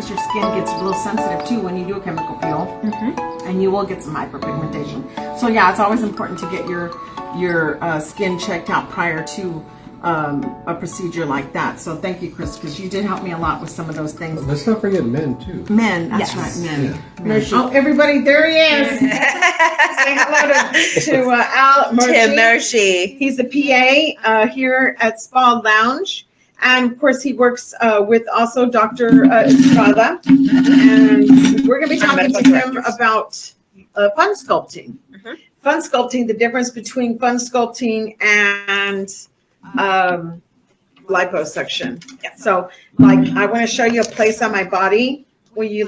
sometimes your skin gets a little sensitive too when you do a chemical peel, and you will get some hyperpigmentation. So yeah, it's always important to get your skin checked out prior to a procedure like that. So thank you, Chris, because you did help me a lot with some of those things. Let's not forget men too. Men, that's right, men. Yeah. Murji. Oh, everybody, there he is. Say hello to Al Murji. Tim Murji. He's the PA here at Spa Lounge. And of course, he works with also Dr. Estrada. And we're going to be talking to him about fun sculpting. Fun sculpting, the difference between fun sculpting and liposuction. Yeah. So, like, I want to show you a place on my body where you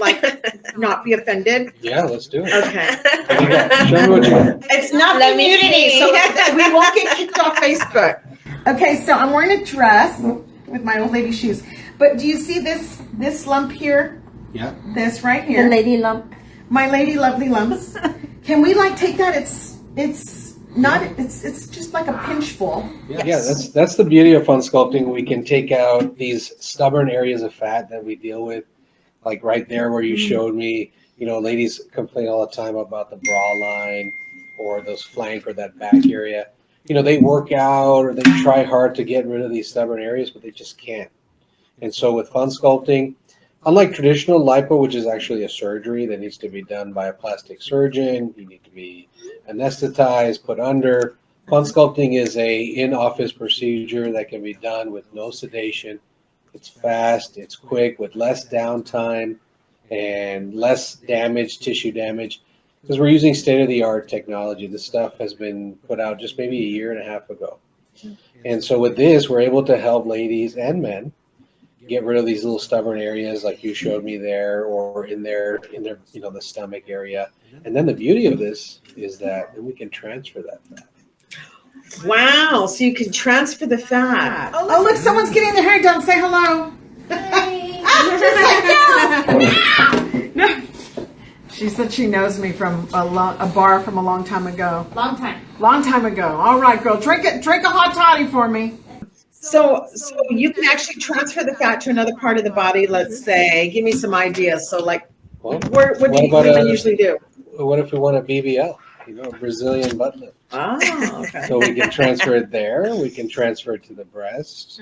not be offended. Yeah, let's do it. Okay. Show me what you got. It's not Let me community, see. so we won't get kicked off Facebook. Okay, so I'm wearing a dress with my old lady shoes. But do you see this lump here? Yeah. This right here. The lady lump. My lady lovely lumps. Can we take that? It's just like a pinchful. Yeah, that's the beauty of fun sculpting. We can take out these stubborn areas of fat that we deal with, like right there where you showed me. You know, ladies complain all the time about the bra line or those flank or that back area. You know, they work out or they try hard to get rid of these stubborn areas, but they just can't. And so with fun sculpting, unlike traditional lipo, which is actually a surgery that needs to be done by a plastic surgeon, you need to be anesthetized, put under. Fun sculpting is a in-office procedure that can be done with no sedation. It's fast, it's quick, with less downtime and less damage, tissue damage, because we're using state-of-the-art technology. This stuff has been put out just maybe a year and a half ago. And so with this, we're able to help ladies and men get rid of these little stubborn areas like you showed me there, or in their the stomach area. And then the beauty of this is that then we can transfer that fat. Wow, so you can transfer the fat. Oh, look, someone's getting their hair done. Say hello. No. She said she knows me from a bar from a long time ago. Long time. Long time ago. All right, girl, drink a hot toddy for me. So you can actually transfer the fat to another part of the body. Let's say, give me some ideas. So, like, what do women usually do? What if we want a BBL? You know, a Brazilian butt lift. Oh, okay. So we can transfer it there. We can transfer it to the breast,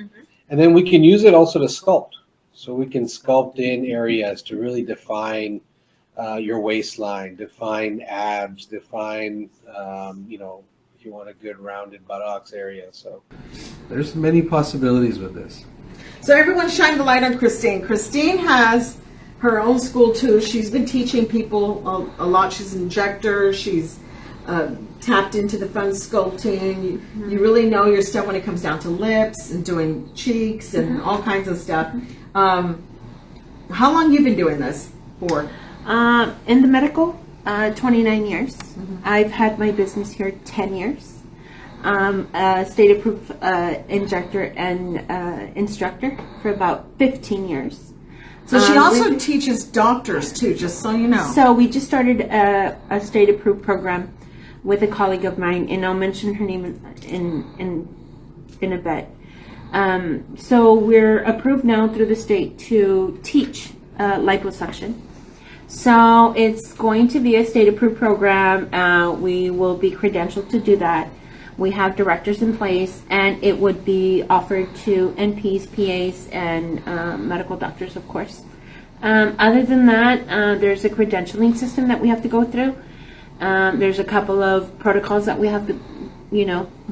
and then we can use it also to sculpt. So we can sculpt in areas to really define your waistline, define abs, define if you want a good rounded buttocks area. So there's many possibilities with this. So everyone shine the light on Christine. Christine has her own school too. She's been teaching people a lot. She's an injector. She's tapped into the fun sculpting. You really know your stuff when it comes down to lips and doing cheeks and all kinds of stuff. How long have you been doing this for? In the medical, 29 years. I've had my business here 10 years. A state-approved injector and instructor for about 15 years. So she also teaches doctors too, just so you know. So we just started a state-approved program with a colleague of mine, and I'll mention her name in a bit. So we're approved now through the state to teach liposuction. So it's going to be a state-approved program. We will be credentialed to do that. We have directors in place, and it would be offered to NPs, PAs, and medical doctors, of course. Other than that, there's a credentialing system that we have to go through. There's a couple of protocols that we have to,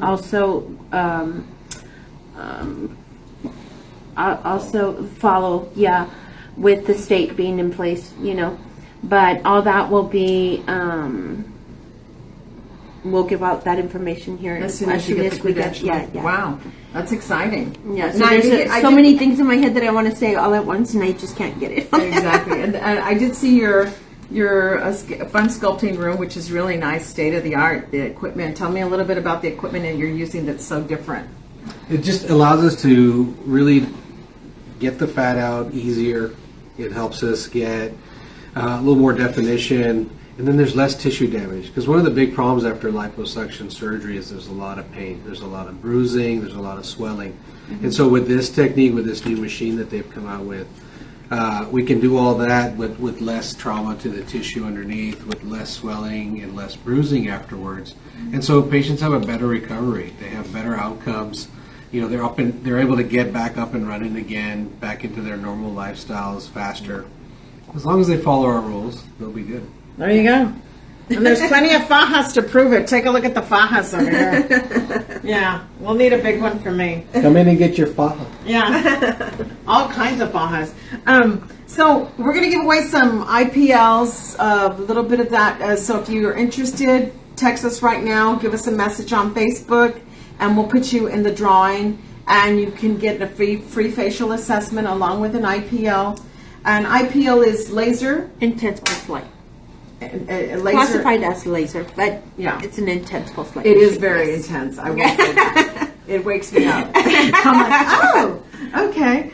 also follow, with the state being in place, But all that will be, we'll give out that information here as soon as we get. Yeah. Wow, that's exciting. Yeah, so there's so many things in my head that I want to say all at once, and I just can't get it. Exactly, and I did see your fun sculpting room, which is really nice, state of the art. The equipment. Tell me a little bit about the equipment that you're using that's so different. It just allows us to really get the fat out easier. It helps us get a little more definition, and then there's less tissue damage, because one of the big problems after liposuction surgery is there's a lot of pain, there's a lot of bruising, there's a lot of swelling. And so with this technique, with this new machine that they've come out with, We can do all that with less trauma to the tissue underneath, with less swelling and less bruising afterwards. And so patients have a better recovery. They have better outcomes. You know, they're able to get back up and running again, back into their normal lifestyles faster. As long as they follow our rules, they'll be good. There you go. And there's plenty of fajas to prove it. Take a look at the fajas over here. Yeah, we'll need a big one for me. Come in and get your faja. Yeah, all kinds of fajas. So we're going to give away some IPLs, a little bit of that. So if you're interested, text us right now. Give us a message on Facebook, and we'll put you in the drawing. And you can get a free facial assessment along with an IPL. An IPL is laser. Intense pulse light. A laser. Classified as laser, but Yeah. it's an intense pulse light. It is machine, very yes. intense. I will say that. It wakes me up. I'm like, oh, okay.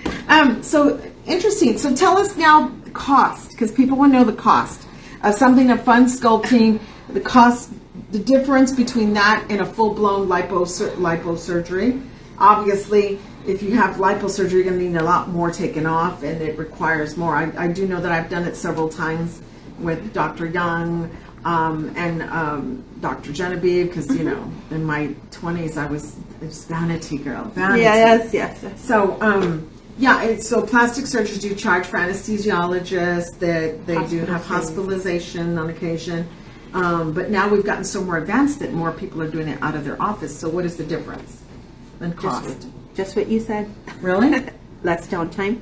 So interesting. So tell us now the cost, because people want to know the cost of something of fun sculpting. The cost, the difference between that and a full-blown liposurgery. Obviously, if you have liposurgery, you're going to need a lot more taken off, and it requires more. I do know that I've done it several times with Dr. Young and Dr. Genevieve, because, you know, in my 20s, I was vanity girl. Vanity. Yes. So, so plastic surgeons do charge for anesthesiologists, that they do have hospitalization on occasion. But now we've gotten so more advanced that more people are doing it out of their office. So what is the difference in cost? Just what you said. Really? Less downtime,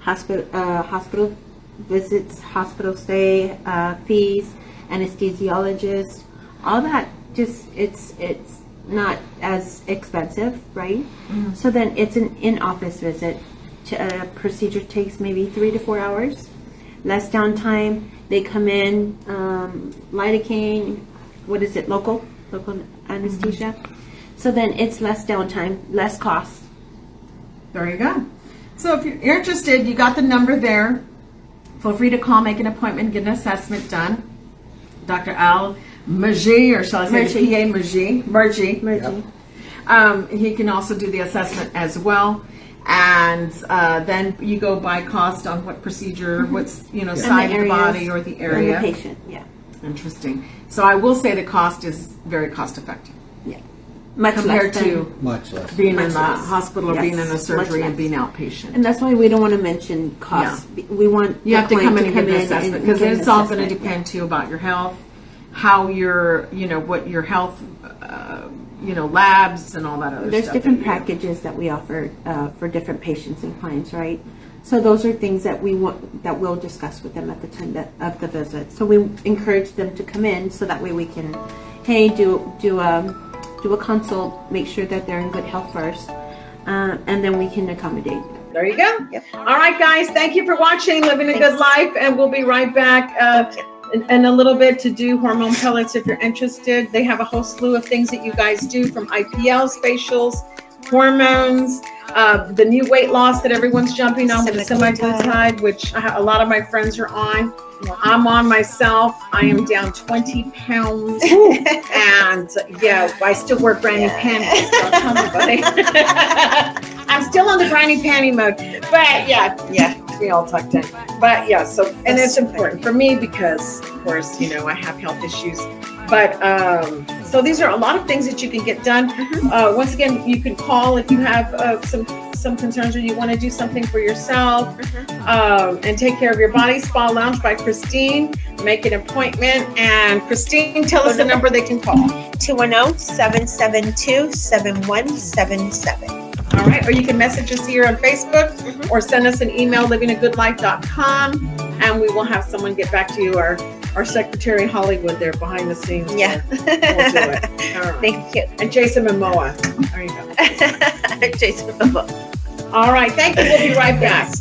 hospital visits, hospital stay, fees, anesthesiologist, all that. Just it's not as expensive, right? Mm-hmm. So then it's an in-office visit. A procedure takes maybe 3 to 4 hours. Less downtime. They come in, lidocaine. What is it? Local anesthesia. Mm-hmm. So then it's less downtime, less cost. There you go. So if you're interested, you got the number there. Feel free to call, make an appointment, get an assessment done. Dr. Al Murji, or shall I say Murji. PA Murji. He can also do the assessment as well. And then you go by cost on what procedure, what's, side of the body or the area. And the patient, yeah. Interesting. So I will say the cost is very cost effective. Yeah. Much compared less to Much less. being in Much the less. hospital or Yes, being in a much surgery and less. being outpatient. And that's why we don't want to mention cost. We want You have to come in and get in an assessment, and because get an it's all going to assessment, depend too about your health, how your, what your health, labs and all that other There's stuff. different that you do. packages that we offer for different patients and clients, right? So those are things that we'll discuss with them at the time of the visit. So we encourage them to come in so that way we can, do a consult, make sure that they're in good health first, and then we can accommodate. There you go. Yep. All right, guys. Thank you for watching Living a Good Life, and we'll be right back in a little bit to do hormone pellets if you're interested. They have a whole slew of things that you guys do, from IPLs, facials, hormones, the new weight loss that everyone's jumping on with the semaglutide, which a lot of my friends are on. I'm on myself. I am down 20 pounds. And I still wear granny panties. Don't tell nobody. I'm still on the granny panty mode. But we all tucked in. But and it's important for me because, of course, I have health issues. But so these are a lot of things that you can get done. Once again, you can call if you have some concerns or you want to do something for yourself and take care of your body. Spa Lounge by Christine. Make an appointment. And Christine, tell us the number they can call. 210-772-7177. All right. Or you can message us here on Facebook or send us an email, livingagoodlife.com, and we will have someone get back to you. Our secretary Hollywood there behind the scenes. Yeah. We'll do it. All right. Thank you. And Jason Momoa. There you go. Jason Momoa. All right. Thank you. We'll be right back.